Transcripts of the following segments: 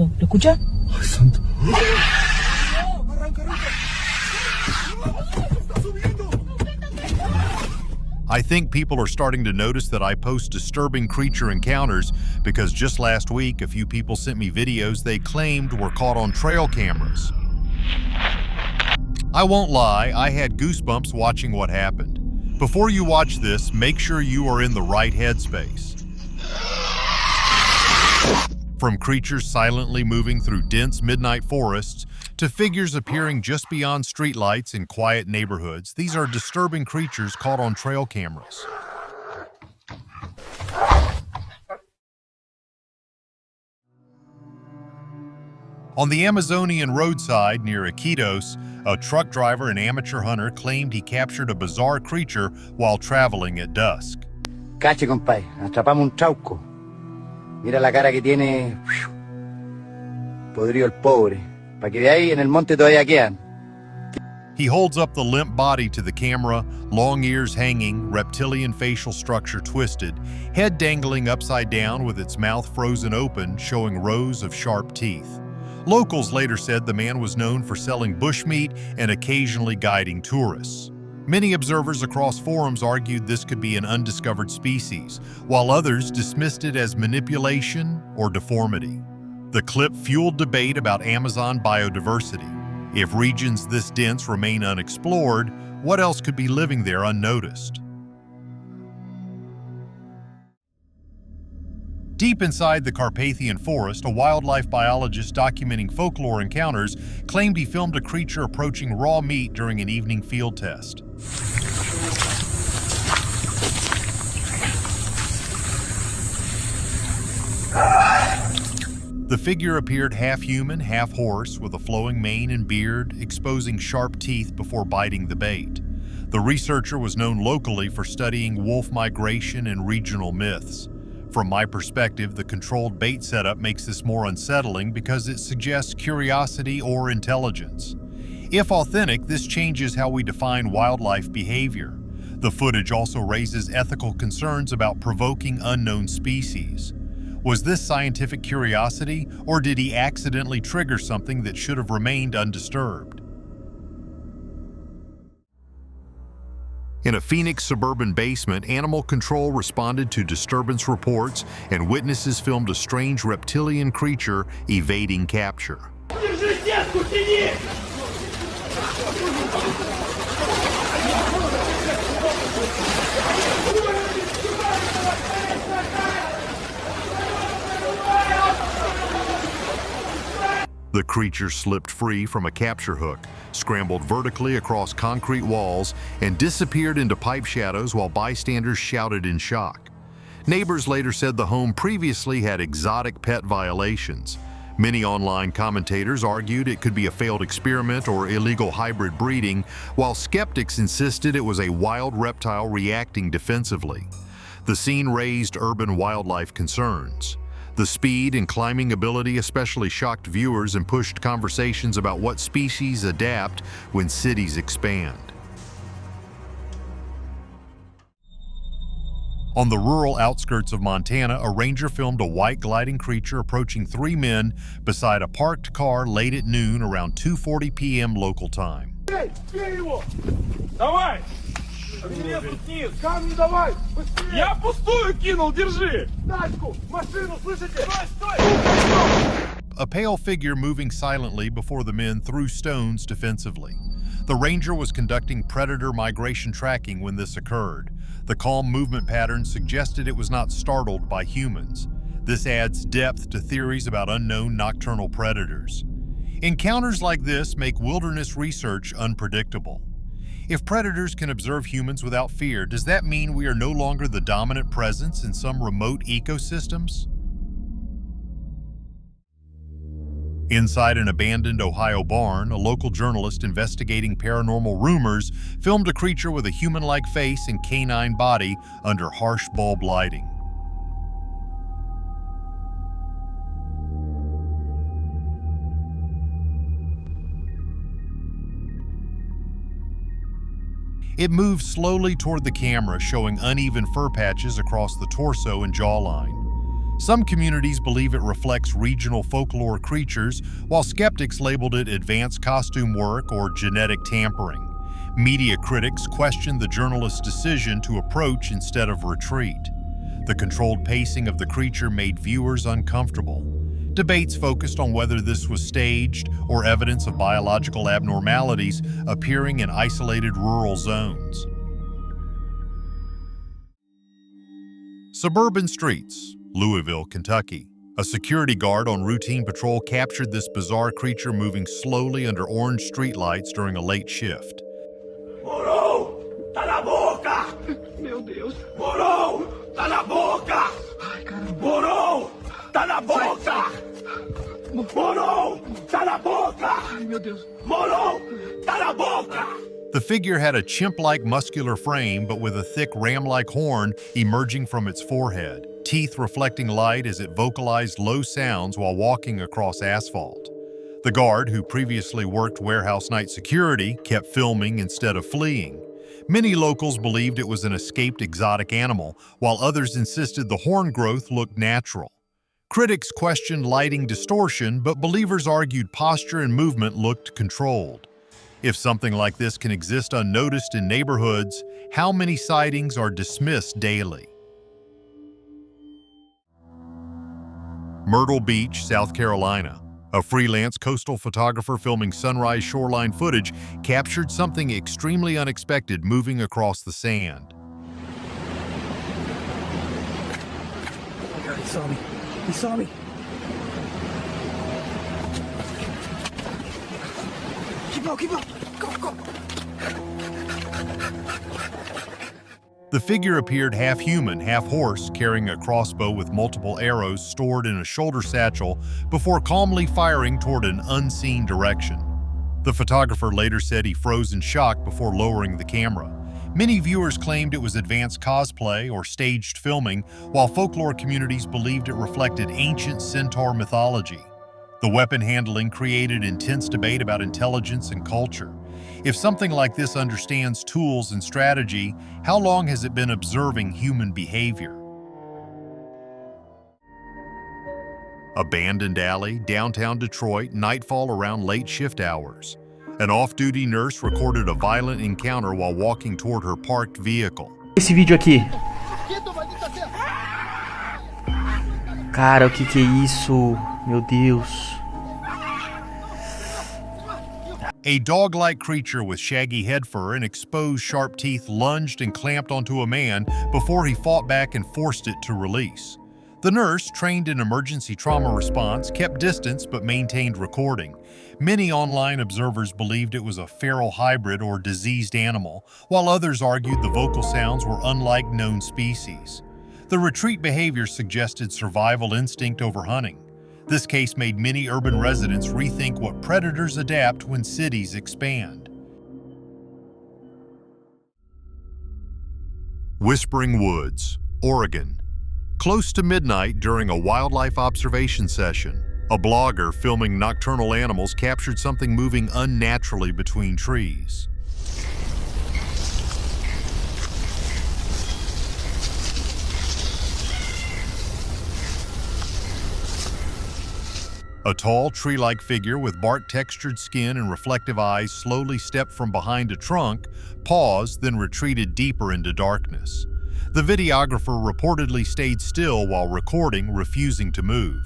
subiendo. ¿Lo escuchás? Ay, santo. I think people are starting to notice that I post disturbing creature encounters because just last week, a few people sent me videos they claimed were caught on trail cameras. I won't lie, I had goosebumps watching what happened. Before you watch this, make sure you are in the right headspace. From creatures silently moving through dense midnight forests to figures appearing just beyond streetlights in quiet neighborhoods, these are disturbing creatures caught on trail cameras. On the Amazonian roadside near Iquitos, a truck driver and amateur hunter claimed he captured a bizarre creature while traveling at dusk. Cache, compadre, atrapamos un trauco. Mira la cara que tiene. Podrido el pobre. Para que veáis, en el monte todavía quedan. He holds up the limp body to the camera, long ears hanging, reptilian facial structure twisted, head dangling upside down with its mouth frozen open, showing rows of sharp teeth. Locals later said the man was known for selling bushmeat and occasionally guiding tourists. Many observers across forums argued this could be an undiscovered species, while others dismissed it as manipulation or deformity. The clip fueled debate about Amazon biodiversity. If regions this dense remain unexplored, what else could be living there unnoticed? Deep inside the Carpathian forest, a wildlife biologist documenting folklore encounters claimed he filmed a creature approaching raw meat during an evening field test. The figure appeared half human, half horse, with a flowing mane and beard, exposing sharp teeth before biting the bait. The researcher was known locally for studying wolf migration and regional myths. From my perspective, the controlled bait setup makes this more unsettling because it suggests curiosity or intelligence. If authentic, this changes how we define wildlife behavior. The footage also raises ethical concerns about provoking unknown species. Was this scientific curiosity, or did he accidentally trigger something that should have remained undisturbed? In a Phoenix suburban basement, animal control responded to disturbance reports, and witnesses filmed a strange reptilian creature evading capture. The creature slipped free from a capture hook, scrambled vertically across concrete walls, and disappeared into pipe shadows while bystanders shouted in shock. Neighbors later said the home previously had exotic pet violations. Many online commentators argued it could be a failed experiment or illegal hybrid breeding, while skeptics insisted it was a wild reptile reacting defensively. The scene raised urban wildlife concerns. The speed and climbing ability especially shocked viewers and pushed conversations about what species adapt when cities expand. On the rural outskirts of Montana, a ranger filmed a white gliding creature approaching 3 men beside a parked car late at noon around 2:40 p.m. local time. Камни давай! Быстрее! Я пустую кинул, держи! Тачку! Машину, слышите? Стой! A pale figure moving silently before the men threw stones defensively. The ranger was conducting predator migration tracking when this occurred. The calm movement pattern suggested it was not startled by humans. This adds depth to theories about unknown nocturnal predators. Encounters like this make wilderness research unpredictable. If predators can observe humans without fear, does that mean we are no longer the dominant presence in some remote ecosystems? Inside an abandoned Ohio barn, a local journalist investigating paranormal rumors filmed a creature with a human-like face and canine body under harsh bulb lighting. It moved slowly toward the camera, showing uneven fur patches across the torso and jawline. Some communities believe it reflects regional folklore creatures, while skeptics labeled it advanced costume work or genetic tampering. Media critics questioned the journalist's decision to approach instead of retreat. The controlled pacing of the creature made viewers uncomfortable. Debates focused on whether this was staged or evidence of biological abnormalities appearing in isolated rural zones. Suburban streets, Louisville, Kentucky. A security guard on routine patrol captured this bizarre creature moving slowly under orange streetlights during a late shift. Morou! Tá na boca! Meu Deus! Morou! Tá na boca! Ai, caramba! Morou! Tá na boca! Morou! Tá na boca! Ai, meu Deus! Morou! Tá na boca! The figure had a chimp-like muscular frame, but with a thick ram-like horn emerging from its forehead, teeth reflecting light as it vocalized low sounds while walking across asphalt. The guard, who previously worked warehouse night security, kept filming instead of fleeing. Many locals believed it was an escaped exotic animal, while others insisted the horn growth looked natural. Critics questioned lighting distortion, but believers argued posture and movement looked controlled. If something like this can exist unnoticed in neighborhoods, how many sightings are dismissed daily? Myrtle Beach, South Carolina. A freelance coastal photographer filming sunrise shoreline footage captured something extremely unexpected moving across the sand. Oh God, he saw me. He saw me. Keep up. Go. The figure appeared half human, half horse, carrying a crossbow with multiple arrows stored in a shoulder satchel before calmly firing toward an unseen direction. The photographer later said he froze in shock before lowering the camera. Many viewers claimed it was advanced cosplay or staged filming, while folklore communities believed it reflected ancient centaur mythology. The weapon handling created intense debate about intelligence and culture. If something like this understands tools and strategy, how long has it been observing human behavior? Abandoned alley, downtown Detroit, nightfall around late shift hours. An off-duty nurse recorded a violent encounter while walking toward her parked vehicle. Esse vídeo aqui. Cara, o que é isso? Meu Deus. A dog-like creature with shaggy head fur and exposed sharp teeth lunged and clamped onto a man before he fought back and forced it to release. The nurse, trained in emergency trauma response, kept distance but maintained recording. Many online observers believed it was a feral hybrid or diseased animal, while others argued the vocal sounds were unlike known species. The retreat behavior suggested survival instinct over hunting. This case made many urban residents rethink what predators adapt when cities expand. Whispering Woods, Oregon. Close to midnight during a wildlife observation session, a blogger filming nocturnal animals captured something moving unnaturally between trees. A tall, tree-like figure with bark-textured skin and reflective eyes slowly stepped from behind a trunk, paused, then retreated deeper into darkness. The videographer reportedly stayed still while recording, refusing to move.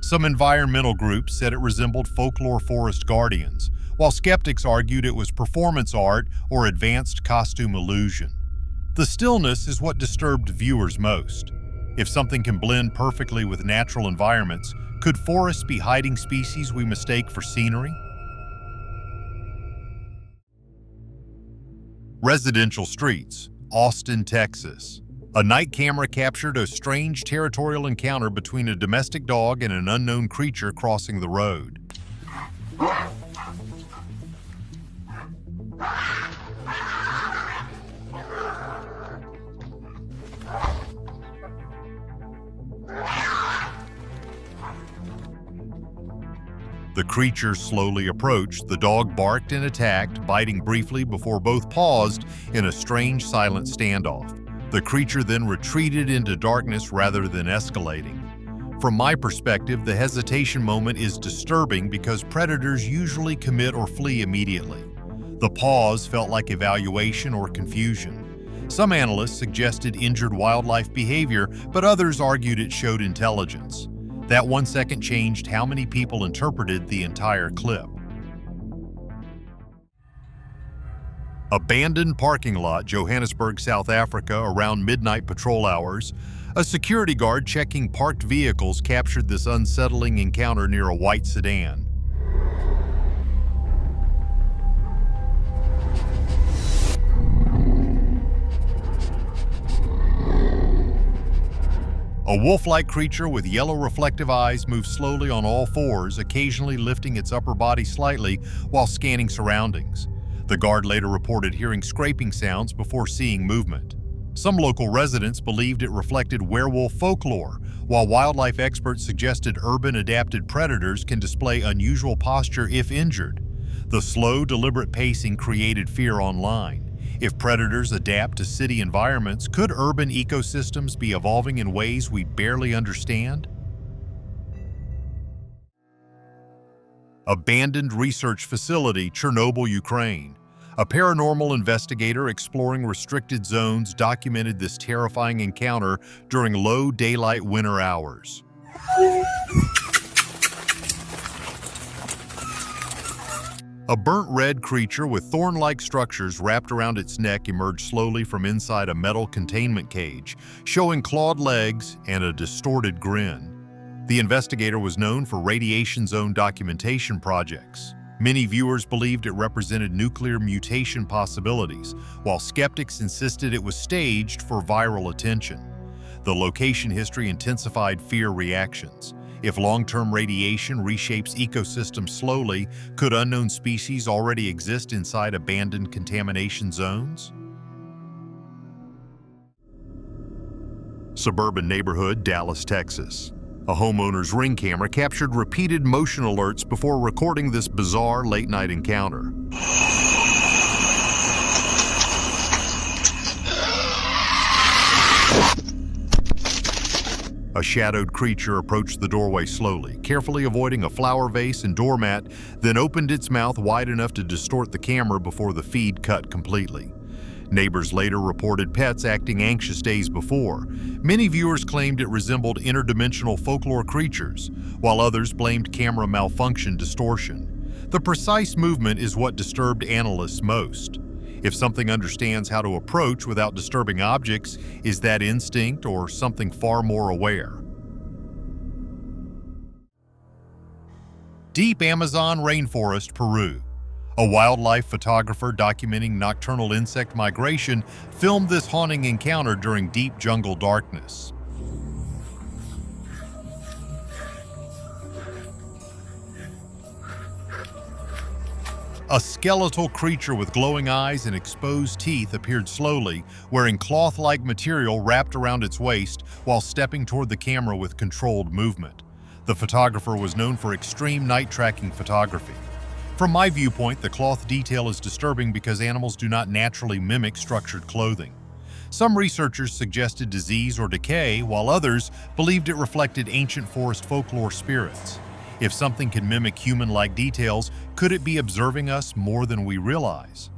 Some environmental groups said it resembled folklore forest guardians, while skeptics argued it was performance art or advanced costume illusion. The stillness is what disturbed viewers most. If something can blend perfectly with natural environments, could forests be hiding species we mistake for scenery? Residential streets, Austin, Texas. A night camera captured a strange territorial encounter between a domestic dog and an unknown creature crossing the road. The creature slowly approached, the dog barked and attacked, biting briefly before both paused in a strange silent standoff. The creature then retreated into darkness rather than escalating. From my perspective, the hesitation moment is disturbing because predators usually commit or flee immediately. The pause felt like evaluation or confusion. Some analysts suggested injured wildlife behavior, but others argued it showed intelligence. That 1 second changed how many people interpreted the entire clip. Abandoned parking lot, Johannesburg, South Africa, around midnight patrol hours. A security guard checking parked vehicles captured this unsettling encounter near a white sedan. A wolf-like creature with yellow reflective eyes moves slowly on all fours, occasionally lifting its upper body slightly while scanning surroundings. The guard later reported hearing scraping sounds before seeing movement. Some local residents believed it reflected werewolf folklore, while wildlife experts suggested urban-adapted predators can display unusual posture if injured. The slow, deliberate pacing created fear online. If predators adapt to city environments, could urban ecosystems be evolving in ways we barely understand? Abandoned research facility, Chernobyl, Ukraine. A paranormal investigator exploring restricted zones documented this terrifying encounter during low daylight winter hours. A burnt red creature with thorn-like structures wrapped around its neck emerged slowly from inside a metal containment cage, showing clawed legs and a distorted grin. The investigator was known for radiation zone documentation projects. Many viewers believed it represented nuclear mutation possibilities, while skeptics insisted it was staged for viral attention. The location history intensified fear reactions. If long-term radiation reshapes ecosystems slowly, could unknown species already exist inside abandoned contamination zones? Suburban neighborhood, Dallas, Texas. A homeowner's Ring camera captured repeated motion alerts before recording this bizarre late-night encounter. A shadowed creature approached the doorway slowly, carefully avoiding a flower vase and doormat, then opened its mouth wide enough to distort the camera before the feed cut completely. Neighbors later reported pets acting anxious days before. Many viewers claimed it resembled interdimensional folklore creatures, while others blamed camera malfunction distortion. The precise movement is what disturbed analysts most. If something understands how to approach without disturbing objects, is that instinct or something far more aware? Deep Amazon rainforest, Peru. A wildlife photographer documenting nocturnal insect migration filmed this haunting encounter during deep jungle darkness. A skeletal creature with glowing eyes and exposed teeth appeared slowly, wearing cloth-like material wrapped around its waist while stepping toward the camera with controlled movement. The photographer was known for extreme night-tracking photography. From my viewpoint, the cloth detail is disturbing because animals do not naturally mimic structured clothing. Some researchers suggested disease or decay, while others believed it reflected ancient forest folklore spirits. If something can mimic human-like details, could it be observing us more than we realize?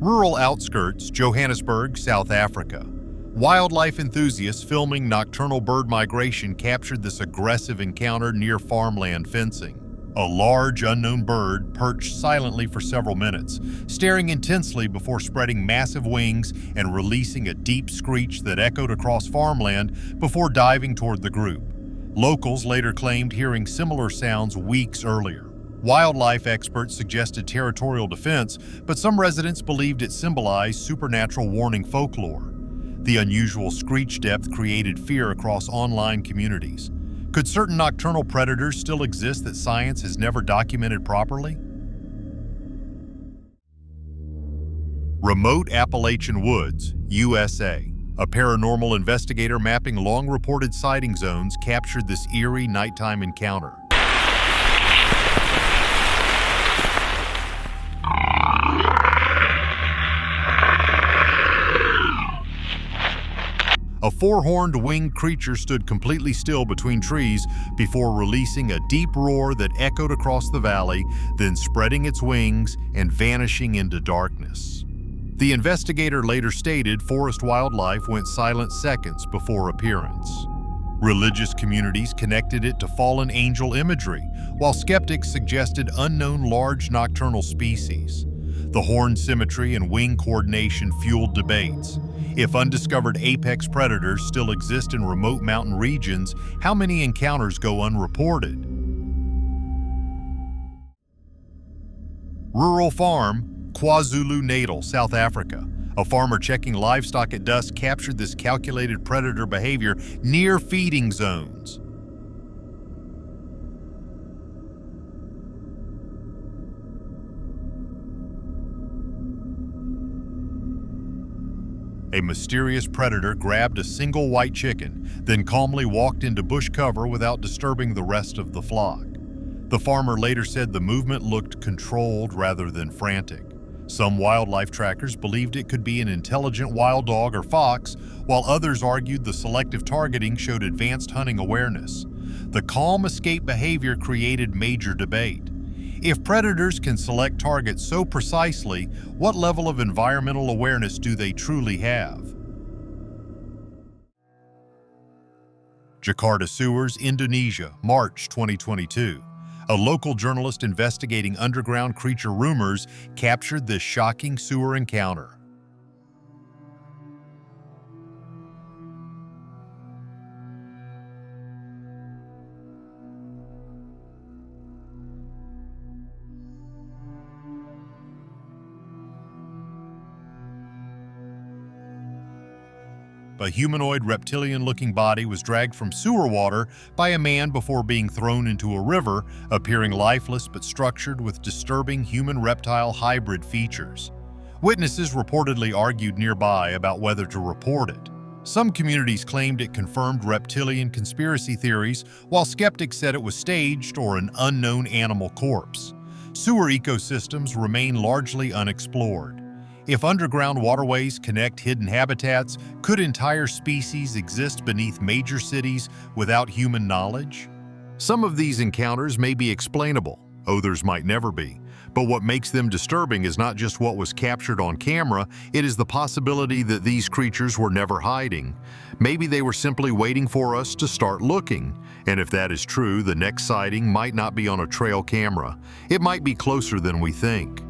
Rural outskirts, Johannesburg, South Africa. Wildlife enthusiasts filming nocturnal bird migration captured this aggressive encounter near farmland fencing. A large, unknown bird perched silently for several minutes, staring intensely before spreading massive wings and releasing a deep screech that echoed across farmland before diving toward the group. Locals later claimed hearing similar sounds weeks earlier. Wildlife experts suggested territorial defense, but some residents believed it symbolized supernatural warning folklore. The unusual screech depth created fear across online communities. Could certain nocturnal predators still exist that science has never documented properly? Remote Appalachian Woods, USA. A paranormal investigator mapping long-reported sighting zones captured this eerie nighttime encounter. A A four-horned winged creature stood completely still between trees before releasing a deep roar that echoed across the valley, then spreading its wings and vanishing into darkness. The investigator later stated forest wildlife went silent seconds before appearance. Religious communities connected it to fallen angel imagery, while skeptics suggested unknown large nocturnal species. The horn symmetry and wing coordination fueled debates. If undiscovered apex predators still exist in remote mountain regions, how many encounters go unreported? Rural farm, KwaZulu-Natal, South Africa. A farmer checking livestock at dusk captured this calculated predator behavior near feeding zones. A mysterious predator grabbed a single white chicken, then calmly walked into bush cover without disturbing the rest of the flock. The farmer later said the movement looked controlled rather than frantic. Some wildlife trackers believed it could be an intelligent wild dog or fox, while others argued the selective targeting showed advanced hunting awareness. The calm escape behavior created major debate. If predators can select targets so precisely, what level of environmental awareness do they truly have? Jakarta Sewers, Indonesia, March 2022. A local journalist investigating underground creature rumors captured this shocking sewer encounter. A humanoid reptilian-looking body was dragged from sewer water by a man before being thrown into a river, appearing lifeless but structured with disturbing human-reptile hybrid features. Witnesses reportedly argued nearby about whether to report it. Some communities claimed it confirmed reptilian conspiracy theories, while skeptics said it was staged or an unknown animal corpse. Sewer ecosystems remain largely unexplored. If underground waterways connect hidden habitats, could entire species exist beneath major cities without human knowledge? Some of these encounters may be explainable, others might never be. But what makes them disturbing is not just what was captured on camera, it is the possibility that these creatures were never hiding. Maybe they were simply waiting for us to start looking. And if that is true, the next sighting might not be on a trail camera. It might be closer than we think.